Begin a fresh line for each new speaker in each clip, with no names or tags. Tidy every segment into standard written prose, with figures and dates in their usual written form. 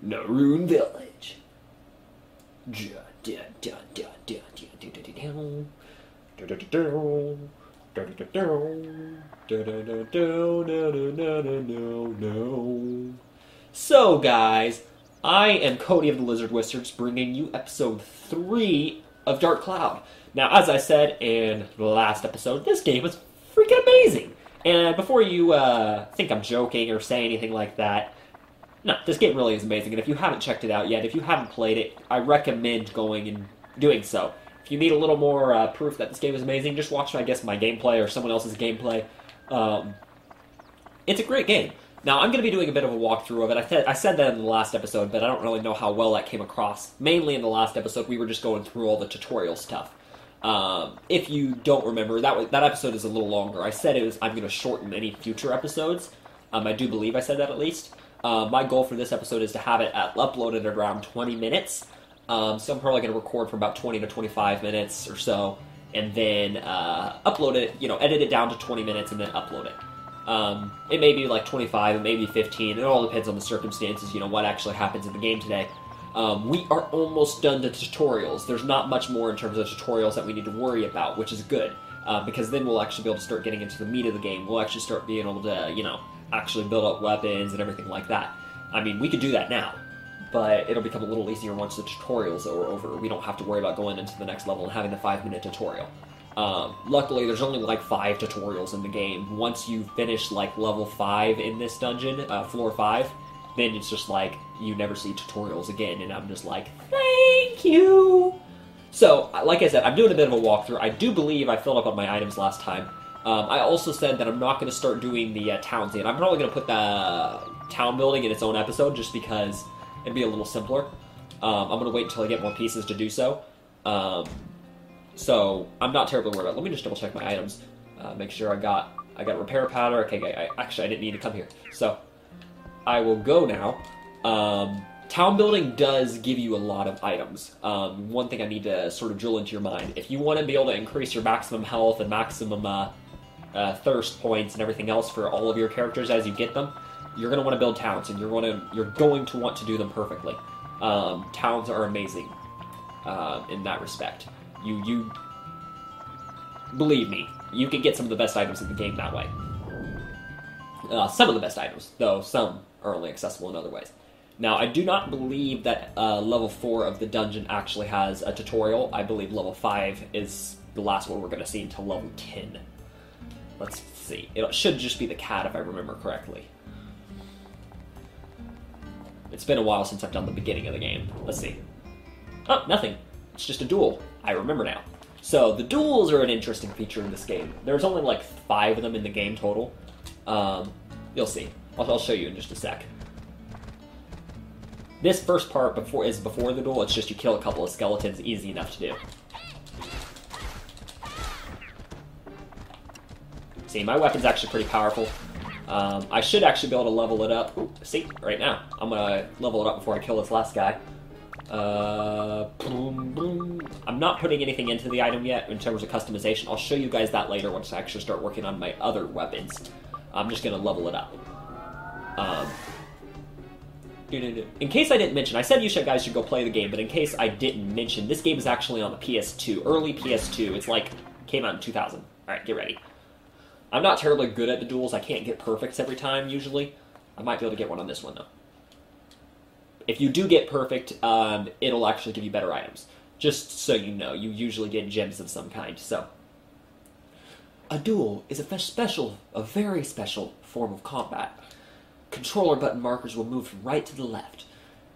Naroon Village. So, guys, I am Cody of the Lizzard Wizards, bringing you episode 3 of Dark Cloud. Now, as I said in the last episode, this game was freaking amazing. And before you think I'm joking or say anything like that, no, this game really is amazing. And if you haven't checked it out yet, if you haven't played it, I recommend going and doing so. If you need a little more proof that this game is amazing, just watch, I guess, my gameplay or someone else's gameplay. It's a great game. Now, I'm going to be doing a bit of a walkthrough of it. I said that in the last episode, but I don't really know how well that came across. Mainly in the last episode, we were just going through all the tutorial stuff. If you don't remember, that episode is a little longer. I said I'm going to shorten any future episodes. I do believe I said that at least. My goal for this episode is to have it uploaded at around 20 minutes. So I'm probably going to record for about 20 to 25 minutes or so, and then upload it, edit it down to 20 minutes and then upload it. It may be like 25, it may be 15, it all depends on the circumstances, what actually happens in the game today. We are almost done the tutorials. There's not much more in terms of tutorials that we need to worry about, which is good, because then we'll actually be able to start getting into the meat of the game. We'll actually start being able to, actually build up weapons and everything like that. I mean, we could do that now, but it'll become a little easier once the tutorials are over. We don't have to worry about going into the next level and having the 5-minute tutorial. Luckily, there's only like 5 tutorials in the game. Once you finish like level 5 in this dungeon, floor 5, then it's just like you never see tutorials again, and I'm just like, thank you! So, like I said, I'm doing a bit of a walkthrough. I do believe I filled up on my items last time. I also said that I'm not going to start doing the towns yet. I'm probably going to put the town building in its own episode just because it'd be a little simpler. I'm going to wait until I get more pieces to do so. So I'm not terribly worried about it. Let me just double check my items. Make sure I got repair powder. Okay, actually I didn't need to come here. So I will go now. Town building does give you a lot of items. One thing I need to sort of drill into your mind. If you want to be able to increase your maximum health and maximum thirst points and everything else for all of your characters as you get them, you're going to want to build towns, and you're going to want to do them perfectly. Towns are amazing in that respect. You believe me, you can get some of the best items in the game that way. Some of the best items, though some are only accessible in other ways. Now, I do not believe that level 4 of the dungeon actually has a tutorial. I believe level 5 is the last one we're going to see until level 10. Let's see. It should just be the cat, if I remember correctly. It's been a while since I've done the beginning of the game. Let's see. Oh, nothing. It's just a duel. I remember now. So, the duels are an interesting feature in this game. There's only like 5 of them in the game total. You'll see. I'll show you in just a sec. This first part is before the duel. It's just you kill a couple of skeletons, easy enough to do. See, my weapon's actually pretty powerful. I should actually be able to level it up. Ooh, see, right now. I'm going to level it up before I kill this last guy. Boom, boom. I'm not putting anything into the item yet in terms of customization. I'll show you guys that later once I actually start working on my other weapons. I'm just going to level it up. In case I didn't mention, I said you guys should go play the game, but in case I didn't mention, this game is actually on the PS2, early PS2. It's like, came out in 2000. Alright, get ready. I'm not terribly good at the duels. I can't get perfects every time, usually. I might be able to get one on this one, though. If you do get perfect, it'll actually give you better items. Just so you know, you usually get gems of some kind, so. A duel is a very special form of combat. Controller button markers will move from right to the left.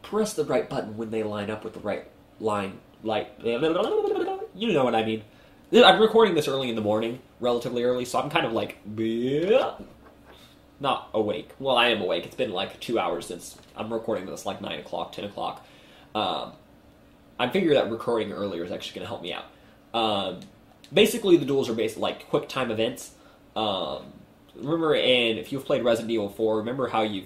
Press the right button when they line up with the right line, you know what I mean. I'm recording this early in the morning, relatively early, so I'm kind of like, not awake. Well, I am awake. It's been like 2 hours since I'm recording this, like 9 o'clock, 10 o'clock. I figure that recording earlier is actually going to help me out. Basically, the duels are based like quick time events. Remember, if you've played Resident Evil 4, remember how you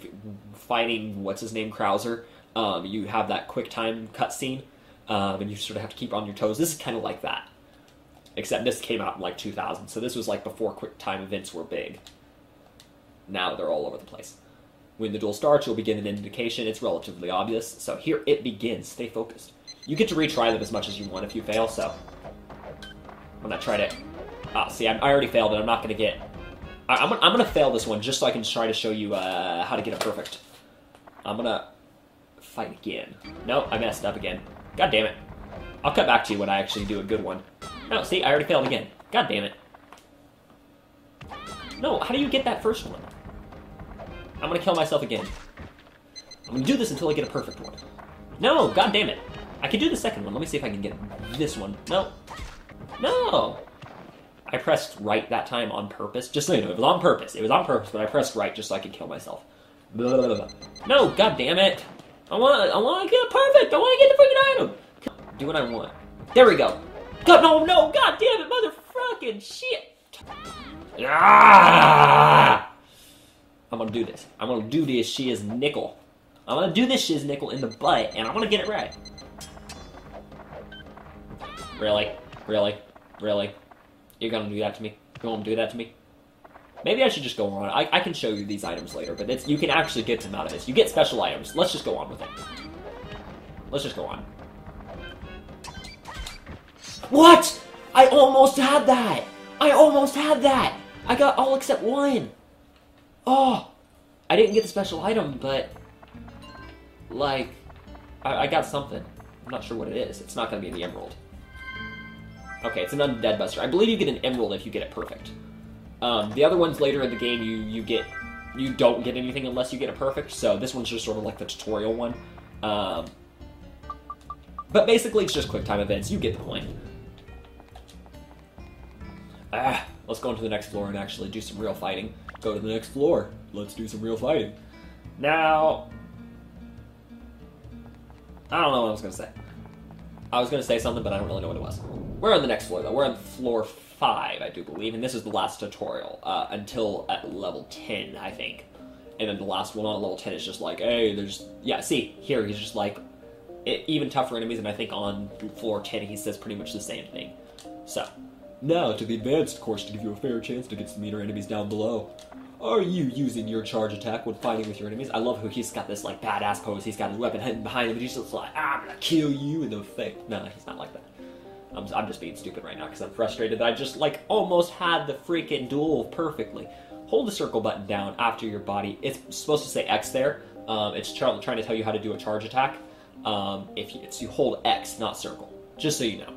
fighting what's his name, Krauser? You have that quick time cutscene, and you sort of have to keep on your toes. This is kind of like that, except this came out in like 2000, so this was like before quick time events were big. Now they're all over the place. When the duel starts, you'll begin an indication. It's relatively obvious. So here it begins. Stay focused. You get to retry them as much as you want if you fail, so I'm going to try to... see, I already failed it. I'm not going to get... I'm going to fail this one just so I can try to show you how to get it perfect. I'm going to fight again. No, I messed up again. God damn it. I'll cut back to you when I actually do a good one. No, see, I already failed again. God damn it. No, how do you get that first one? I'm gonna kill myself again. I'm gonna do this until I get a perfect one. No, god damn it. I can do the second one. Let me see if I can get this one. No. No! I pressed right that time on purpose. Just so you know, it was on purpose. It was on purpose, but I pressed right just so I could kill myself. Blah, blah, blah. No, god damn it. I want to get it perfect. I want to get the freaking item. Do what I want. There we go. God, no, god damn it, motherfucking shit. Ah! I'm gonna do this. I'm gonna do this shiz nickel. I'm gonna do this shiz nickel in the butt, and I'm gonna get it right. Really? Really? Really? You're gonna do that to me? You wanna do that to me? Maybe I should just go on. I can show you these items later, but you can actually get them out of this. You get special items. Let's just go on with it. Let's just go on. What? I almost had that! I almost had that! I got all except one! Oh! I didn't get the special item, but... like... I got something. I'm not sure what it is. It's not going to be the emerald. Okay, it's an undead buster. I believe you get an emerald if you get it perfect. The other ones later in the game, you don't get anything unless you get it perfect, so this one's just sort of like the tutorial one. But basically, it's just quick time events. You get the point. Let's go into the next floor and actually do some real fighting. Go to the next floor. Let's do some real fighting. Now... I don't know what I was going to say. I was going to say something, but I don't really know what it was. We're on the next floor, though. We're on floor 5, I do believe, and this is the last tutorial, until at level 10, I think. And then the last one on level 10 is just like, hey, there's... Yeah, see, here he's just like, even tougher enemies, and I think on floor 10 he says pretty much the same thing. So... Now, to the advanced course to give you a fair chance to get some meaner enemies down below. Are you using your charge attack when fighting with your enemies? I love how he's got this, like, badass pose. He's got his weapon hidden behind him, and he's just like, I'm gonna kill you in the face. No, he's not like that. I'm just being stupid right now, because I'm frustrated that I just, like, almost had the freaking duel perfectly. Hold the circle button down after your body. It's supposed to say X there. It's trying to tell you how to do a charge attack. You hold X, not circle. Just so you know.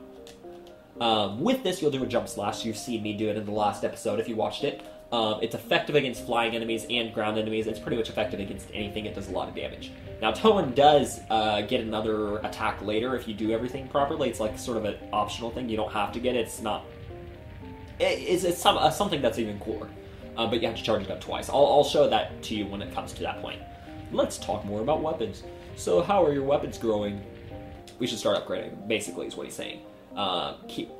With this, you'll do a jump slash. You've seen me do it in the last episode if you watched it. It's effective against flying enemies and ground enemies. It's pretty much effective against anything. It does a lot of damage. Now, Toan does get another attack later if you do everything properly. It's like sort of an optional thing. You don't have to get it. It's not... It's something that's even cooler. But you have to charge it up twice. I'll show that to you when it comes to that point. Let's talk more about weapons. So how are your weapons growing? We should start upgrading, basically, is what he's saying.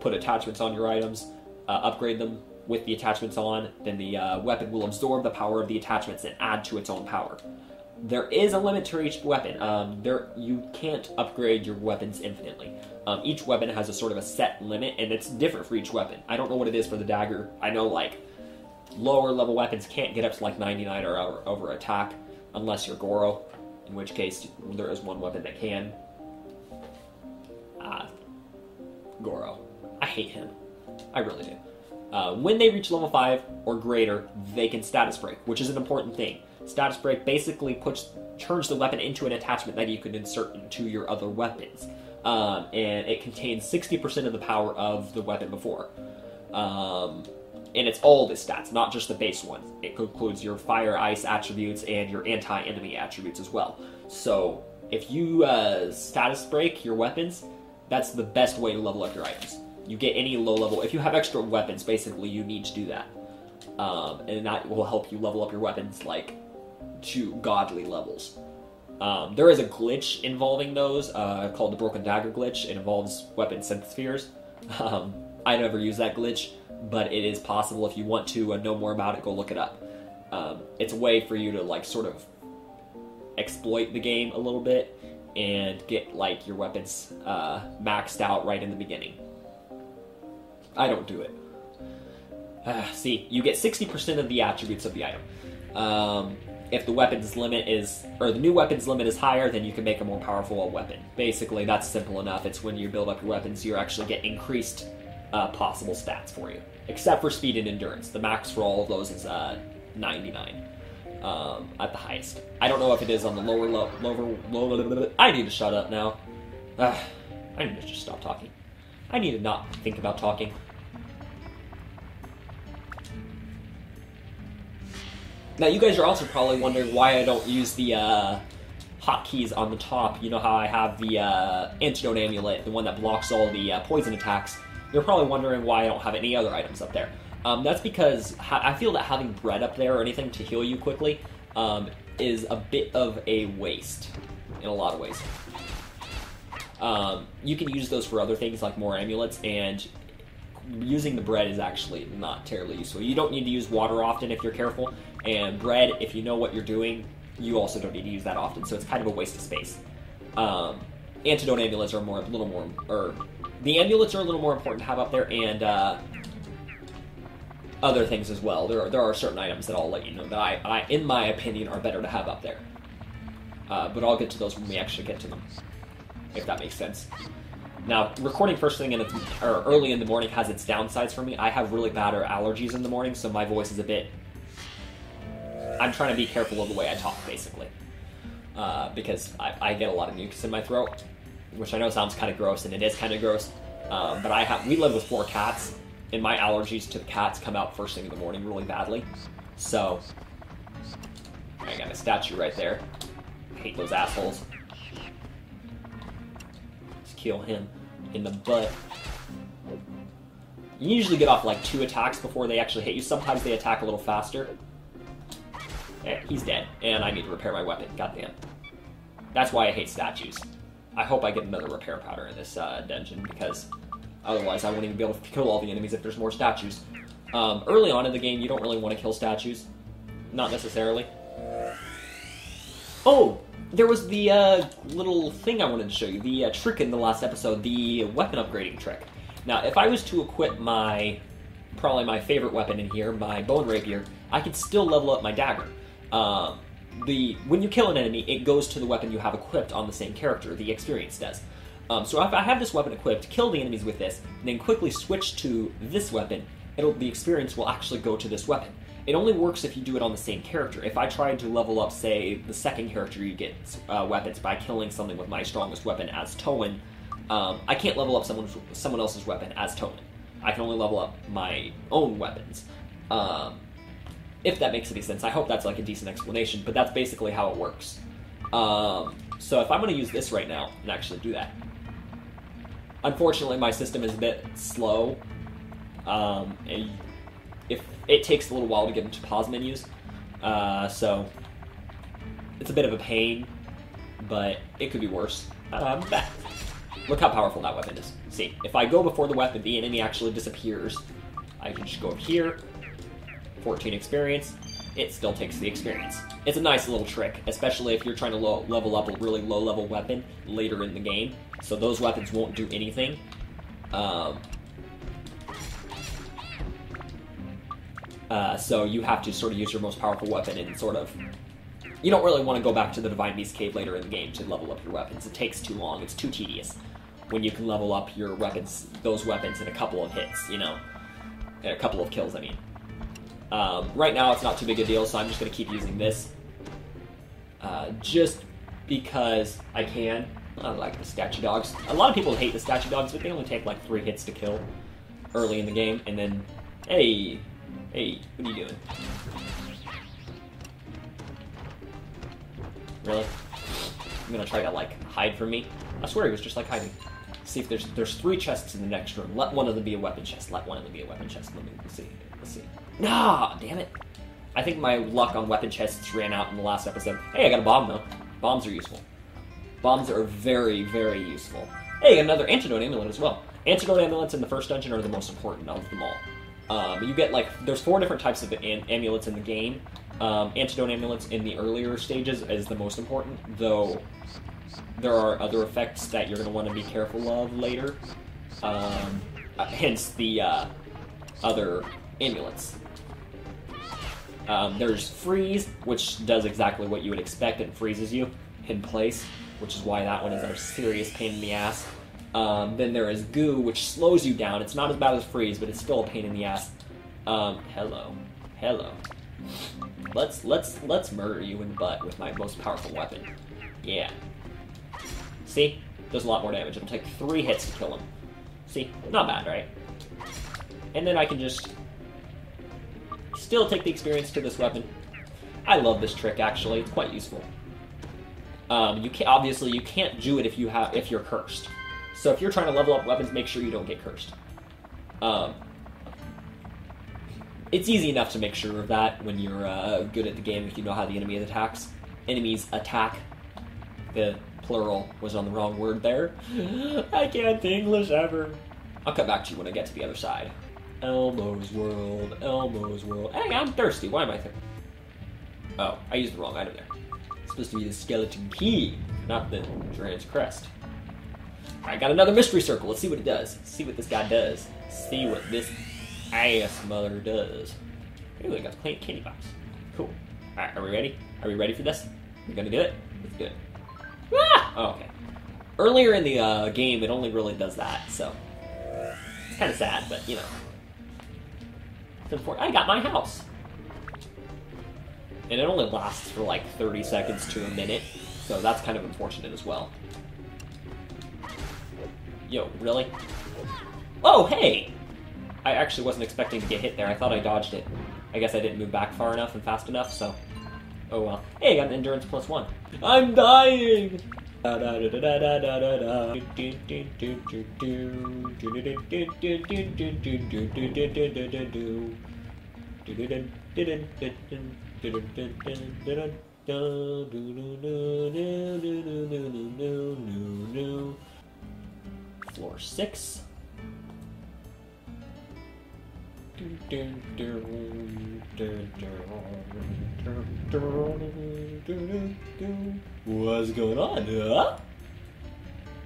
Put attachments on your items, upgrade them with the attachments on, then the weapon will absorb the power of the attachments and add to its own power. There is a limit to each weapon. You can't upgrade your weapons infinitely. Each weapon has a sort of a set limit, and it's different for each weapon. I don't know what it is for the dagger. I know, like, lower level weapons can't get up to like 99 or over attack unless you're Goro, in which case there is one weapon that can. Goro. I hate him. I really do. When they reach level 5 or greater, they can status break, which is an important thing. Status break basically turns the weapon into an attachment that you can insert into your other weapons. And it contains 60% of the power of the weapon before. And it's all the stats, not just the base ones. It includes your fire, ice attributes, and your anti-enemy attributes as well. So, if you status break your weapons, that's the best way to level up your items. You get any low level... If you have extra weapons, basically, you need to do that. And that will help you level up your weapons, like, to godly levels. There is a glitch involving those, called the Broken Dagger glitch. It involves weapon synth spheres. I never use that glitch, but it is possible. If you want to know more about it, go look it up. It's a way for you to like sort of exploit the game a little bit and get like your weapons maxed out right in the beginning. I don't do it. See, you get 60% of the attributes of the item. If the weapons limit is, or the new weapons limit is higher, then you can make a more powerful weapon. Basically, that's simple enough. It's when you build up your weapons, you actually get increased possible stats for you. Except for speed and endurance. The max for all of those is 99 at the highest. I don't know if it is on the lower. I need to shut up now. I need to just stop talking. I need to not think about talking. Now, you guys are also probably wondering why I don't use the hotkeys on the top. You know how I have the antidote amulet, the one that blocks all the poison attacks. You're probably wondering why I don't have any other items up there. That's because I feel that having bread up there or anything to heal you quickly is a bit of a waste in a lot of ways. You can use those for other things like more amulets, and using the bread is actually not terribly useful. You don't need to use water often if you're careful, and bread, if you know what you're doing, you also don't need to use that often, so it's kind of a waste of space. Antidote amulets are the amulets are a little more important to have up there, and other things as well. There are certain items that I'll let you know that I in my opinion, are better to have up there. But I'll get to those when we actually get to them, if that makes sense. Now, recording first thing or early in the morning has its downsides for me. I have really bad allergies in the morning, so my voice is a bit... I'm trying to be careful of the way I talk, basically. Because I get a lot of mucus in my throat, which I know sounds kind of gross, and it is kind of gross. But we live with 4 cats, and my allergies to the cats come out first thing in the morning really badly. So, I got a statue right there. I hate those assholes. Let's kill him in the butt. You usually get off like 2 attacks before they actually hit you. Sometimes they attack a little faster. Yeah, he's dead, and I need to repair my weapon. Goddamn. That's why I hate statues. I hope I get another repair powder in this dungeon, because otherwise I won't even be able to kill all the enemies if there's more statues. Early on in the game, you don't really want to kill statues. Not necessarily. Oh! There was the little thing I wanted to show you. The trick in the last episode, the weapon upgrading trick. Now, if I was to equip probably my favorite weapon in here, my bone rapier, I could still level up my dagger. When you kill an enemy, it goes to the weapon you have equipped on the same character, the experience does. So if I have this weapon equipped, kill the enemies with this, and then quickly switch to this weapon, the experience will actually go to this weapon. It only works if you do it on the same character. If I tried to level up, say, the second character you get weapons by killing something with my strongest weapon as Towen, I can't level up someone else's weapon as Towen. I can only level up my own weapons. If that makes any sense. I hope that's like a decent explanation, but that's basically how it works. So if I'm going to use this right now and actually do that. Unfortunately, my system is a bit slow. If it takes a little while to get into pause menus, so it's a bit of a pain, but it could be worse. Look how powerful that weapon is. See, if I go before the weapon, the enemy actually disappears. I can just go up here, 14 experience, it still takes the experience. It's a nice little trick, especially if you're trying to level up a really low-level weapon later in the game, so those weapons won't do anything. So you have to sort of use your most powerful weapon and sort of... You don't really want to go back to the Divine Beast Cave later in the game to level up your weapons. It takes too long. It's too tedious. When you can level up your weapons, those weapons in a couple of hits, you know? In a couple of kills, I mean. Right now, it's not too big a deal, so I'm just going to keep using this. Just because I can. I like the statue dogs. A lot of people hate the statue dogs, but they only take like 3 hits to kill early in the game, and then... Hey, what are you doing? Really? I'm gonna try to, like, hide from me? I swear he was just, like, hiding. See if there's 3 chests in the next room. Let one of them be a weapon chest. Let one of them be a weapon chest. Let's see. Nah, damn it. I think my luck on weapon chests ran out in the last episode. Hey, I got a bomb, though. Bombs are useful. Bombs are very, very useful. Hey, another antidote amulet as well. Antidote amulets in the first dungeon are the most important of them all. You get, like, there's 4 different types of amulets in the game. Antidote amulets in the earlier stages is the most important, though there are other effects that you're going to want to be careful of later. Hence the other amulets. There's Freeze, which does exactly what you would expect. It freezes you in place, which is why that one is a serious pain in the ass. Then there is Goo, which slows you down. It's not as bad as Freeze, but it's still a pain in the ass. Hello. Let's murder you in the butt with my most powerful weapon. Yeah. See? Does a lot more damage. It'll take 3 hits to kill him. See? Not bad, right? And then I can just still take the experience to this weapon. I love this trick, actually. It's quite useful. Obviously, you can't do it if you're cursed. So if you're trying to level up weapons, make sure you don't get cursed. It's easy enough to make sure of that when you're good at the game, if you know how the enemy attacks. Enemies attack. The plural was on the wrong word there. I can't English ever. I'll come back to you when I get to the other side. Elmo's World, Elmo's World. Hey, I'm thirsty. Why am I thirsty? Oh, I used the wrong item there. It's supposed to be the skeleton key, not the Duran's crest. I got another mystery circle. Let's see what it does. See what this guy does. See what this ass mother does. Ooh, I got the candy box. Cool. Alright, are we ready? Are we ready for this? We're gonna do it? Let's do it. Ah! Oh, okay. Earlier in the game, it only really does that, so it's kind of sad, but you know. It's important. I got my house. And it only lasts for like 30 seconds to a minute, so that's kind of unfortunate as well. Yo, really? Oh, hey! I actually wasn't expecting to get hit there. I thought I dodged it. I guess I didn't move back far enough and fast enough, so... Oh well. Hey, I got an endurance +1. I'm dying! Floor 6. What's going on, huh?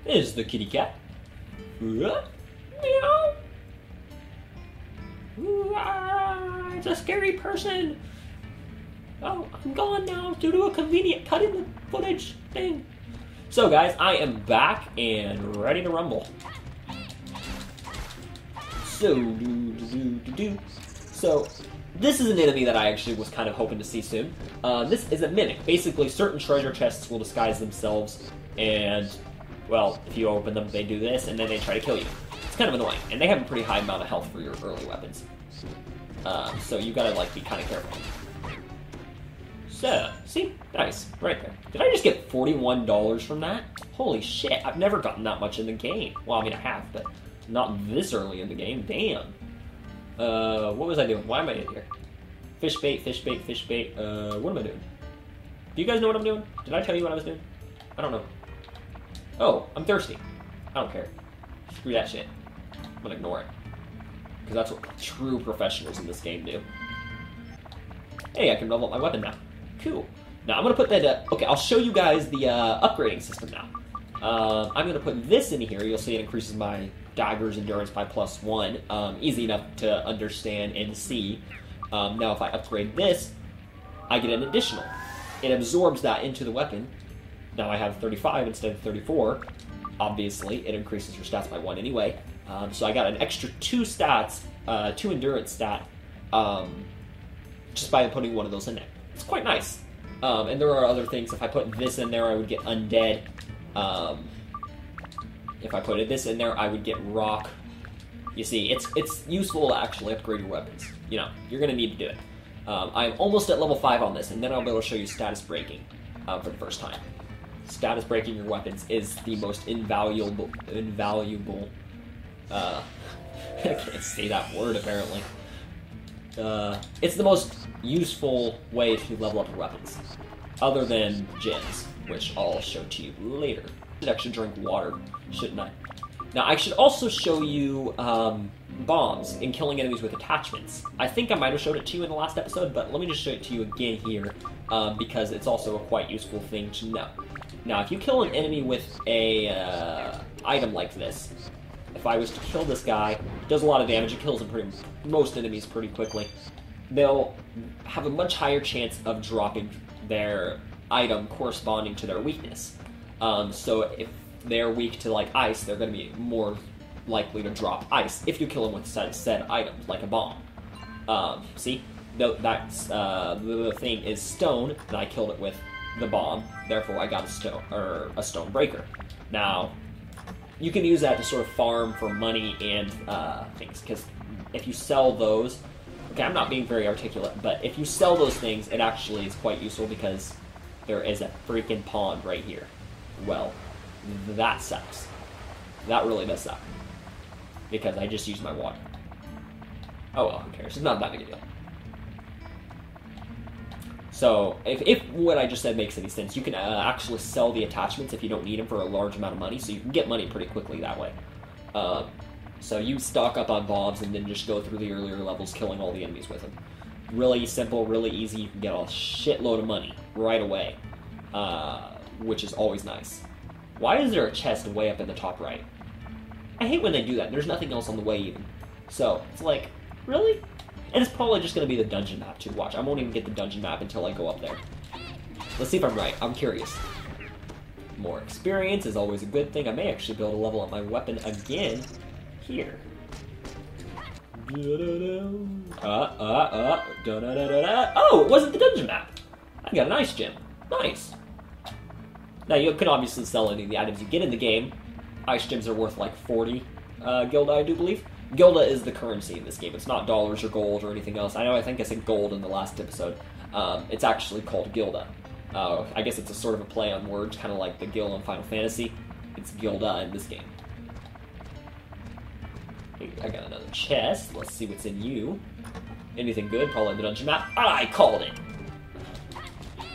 This is the kitty cat. Meow. It's a scary person. Oh, I'm gone now due to a convenient cut in the footage thing. So guys, I am back and ready to rumble. So, this is an enemy that I actually was kind of hoping to see soon. This is a mimic. Basically, certain treasure chests will disguise themselves, and, well, if you open them, they do this, and then they try to kill you. It's kind of annoying, and they have a pretty high amount of health for your early weapons. So you gotta, like, be kind of careful. So, see? Nice. Right there. Did I just get $41 from that? Holy shit, I've never gotten that much in the game. Well, I mean, I have, but not this early in the game. Damn. What was I doing? Why am I in here? Fish bait, fish bait, fish bait. What am I doing? Do you guys know what I'm doing? Did I tell you what I was doing? I don't know. Oh, I'm thirsty. I don't care. Screw that shit. I'm gonna ignore it. Because that's what true professionals in this game do. Hey, I can level up my weapon now. Cool. Now, I'm gonna put that, okay, I'll show you guys the, upgrading system now. I'm gonna put this in here. You'll see it increases my dagger's endurance by +1. Easy enough to understand and see. Now, if I upgrade this, I get an additional. It absorbs that into the weapon. Now I have 35 instead of 34. Obviously, it increases your stats by 1 anyway. So I got an extra 2 stats, 2 endurance stat, just by putting one of those in there. It's quite nice. And there are other things. If I put this in there, I would get undead. If I put this in there, I would get rock. You see, it's useful to actually upgrade your weapons. You know, you're going to need to do it. I'm almost at level 5 on this, and then I'll be able to show you status breaking for the first time. Status breaking your weapons is the most invaluable, I can't say that word apparently. It's the most useful way to level up your weapons, other than gems, which I'll show to you later. I should actually drink water, shouldn't I? Now, I should also show you bombs and killing enemies with attachments. I think I might have showed it to you in the last episode, but let me just show it to you again here, because it's also a quite useful thing to know. Now, if you kill an enemy with a item like this, if I was to kill this guy, it does a lot of damage, it kills most enemies pretty quickly, they'll have a much higher chance of dropping their item corresponding to their weakness. So if they're weak to, like, ice, they're going to be more likely to drop ice if you kill them with said items, like a bomb. See? The thing is stone, and I killed it with the bomb, therefore I got a stone breaker. Now, you can use that to sort of farm for money and things, because if you sell those... Okay, I'm not being very articulate, but if you sell those things, it actually is quite useful because there is a freaking pond right here. Well, that sucks. That really does suck. Because I just used my water. Oh well, who cares? It's not that big a deal. So, if what I just said makes any sense, you can actually sell the attachments if you don't need them for a large amount of money, so you can get money pretty quickly that way. So you stock up on bombs and then just go through the earlier levels killing all the enemies with them. Really simple, really easy, you can get a shitload of money right away, which is always nice. Why is there a chest way up in the top right? I hate when they do that, there's nothing else on the way even. So, it's like, really? And it's probably just going to be the dungeon map too, watch. I won't even get the dungeon map until I go up there. Let's see if I'm right, I'm curious. More experience is always a good thing. I may actually be able to level up my weapon again here. Oh, it wasn't the dungeon map. I got an ice gem. Nice. Now, you can obviously sell any of the items you get in the game. Ice gems are worth like 40 gilda, I do believe. Gilda is the currency in this game. It's not dollars or gold or anything else. I think I said gold in the last episode. It's actually called gilda. I guess it's a sort of a play on words, kind of like the gil in Final Fantasy. It's gilda in this game. I got another chest. Let's see what's in you. Anything good? Probably the dungeon map. I called it!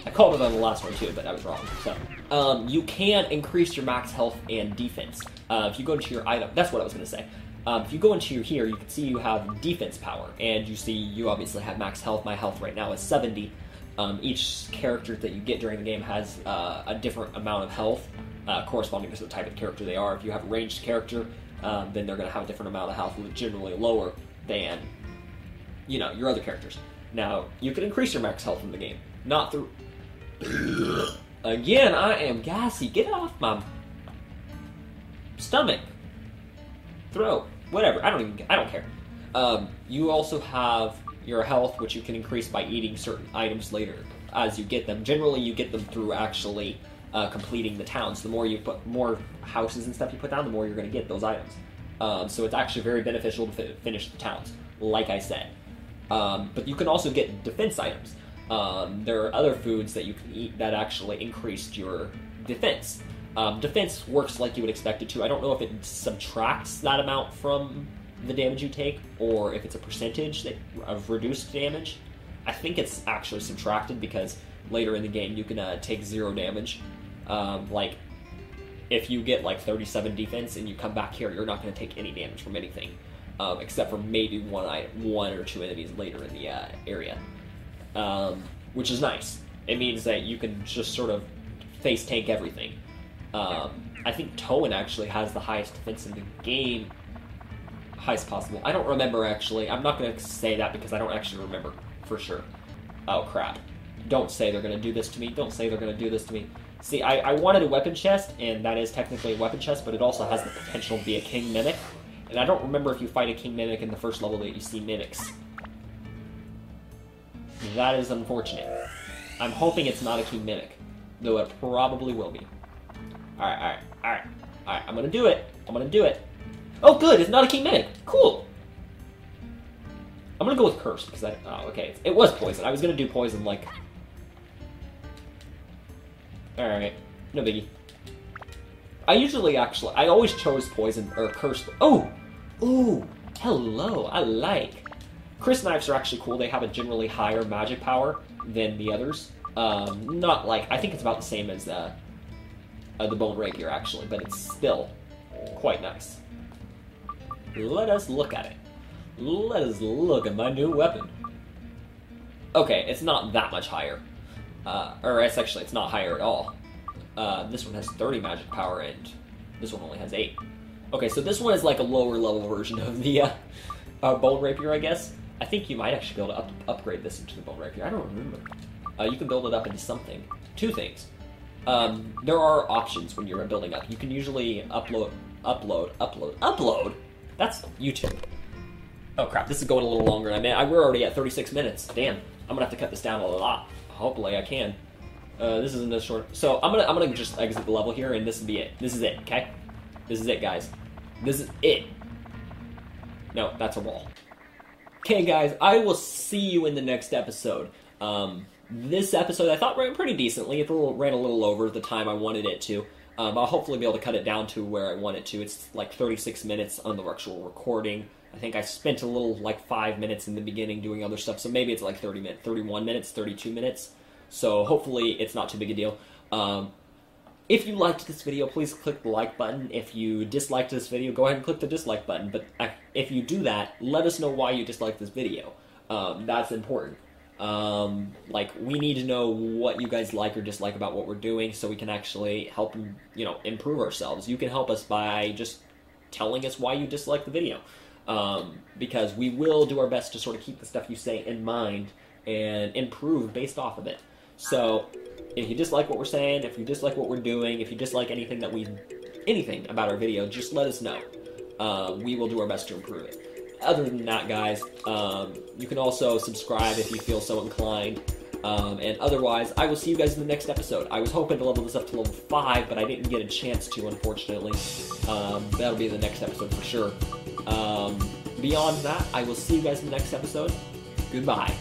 I called it on the last one too, but I was wrong. So, you can increase your max health and defense. If you go into your item, that's what I was going to say. If you go into your here, you can see you have defense power, and you see you obviously have max health. My health right now is 70. Each character that you get during the game has a different amount of health, corresponding to the type of character they are. If you have a ranged character, then they're going to have a different amount of health, generally lower than, your other characters. Now, you can increase your max health in the game, not through... Again, I am gassy. Get it off my stomach, throat, whatever. I don't care. You also have your health, which you can increase by eating certain items later as you get them. Generally, you get them through actually completing the towns. The more houses and stuff you put down, the more you're going to get those items. So it's actually very beneficial to finish the towns, like I said. But you can also get defense items. There are other foods that you can eat that actually increase your defense. Defense works like you would expect it to. I don't know if it subtracts that amount from the damage you take, or if it's a percentage of reduced damage. I think it's actually subtracted, because later in the game you can take 0 damage. Like, if you get like 37 defense and you come back here, you're not going to take any damage from anything, except for maybe one or two enemies later in the area. Which is nice. It means that you can just sort of face tank everything. I think Toan actually has the highest defense in the game. Highest possible. I don't remember, actually. I'm not going to say that because I don't actually remember for sure. Oh, crap. Don't say they're going to do this to me. Don't say they're going to do this to me. See, I wanted a weapon chest, and that is technically a weapon chest, but it also has the potential to be a king mimic. And I don't remember if you fight a king mimic in the first level that you see mimics. That is unfortunate. I'm hoping it's not a king mimic, though it probably will be. Alright, I'm gonna do it. Oh, good, it's not a king mimic. Cool. I'm gonna go with curse, because okay, it was poison. I was gonna do poison, like... Alright, no biggie. I always chose poison, or curse. Oh! Ooh! Hello, I like. Chris knives are actually cool. They have a generally higher magic power than the others. Not like... I think it's about the same as the bone rapier, actually, but it's still quite nice. let us look at it. Let us look at my new weapon. Okay, it's not that much higher. Or it's not higher at all. This one has 30 magic power, and this one only has 8. Okay, so this one is like a lower level version of the bone rapier, I guess. I think you might actually be able to upgrade this into the bone rapier. I don't remember. You can build it up into something. 2 things. There are options when you're building up. You can usually upload? That's YouTube. Oh crap, this is going a little longer. We're already at 36 minutes. Damn, I'm gonna have to cut this down a lot. Hopefully I can. This isn't as short. So I'm gonna just exit the level here, and this will be it. This is it, okay? This is it, guys. This is it. No, that's a wall. Okay, guys, I will see you in the next episode. This episode I thought ran pretty decently. It ran a little over the time I wanted it to. I'll hopefully be able to cut it down to where I want it to. It's like 36 minutes on the actual recording. I think I spent a little, like 5 minutes in the beginning doing other stuff, so maybe it's like 31 minutes, 32 minutes. So hopefully it's not too big a deal. If you liked this video, please click the like button. If you disliked this video, go ahead and click the dislike button. But if you do that, let us know why you disliked this video. That's important. We need to know what you guys like or dislike about what we're doing so we can actually help, improve ourselves. You can help us by just telling us why you dislike the video. Because we will do our best to sort of keep the stuff you say in mind and improve based off of it. So, if you dislike what we're saying, if you dislike what we're doing, if you dislike anything about our video, just let us know. We will do our best to improve it. Other than that, guys, you can also subscribe if you feel so inclined. And otherwise, I will see you guys in the next episode. I was hoping to level this up to level 5, but I didn't get a chance to, unfortunately. That'll be the next episode for sure. Beyond that, I will see you guys in the next episode. Goodbye.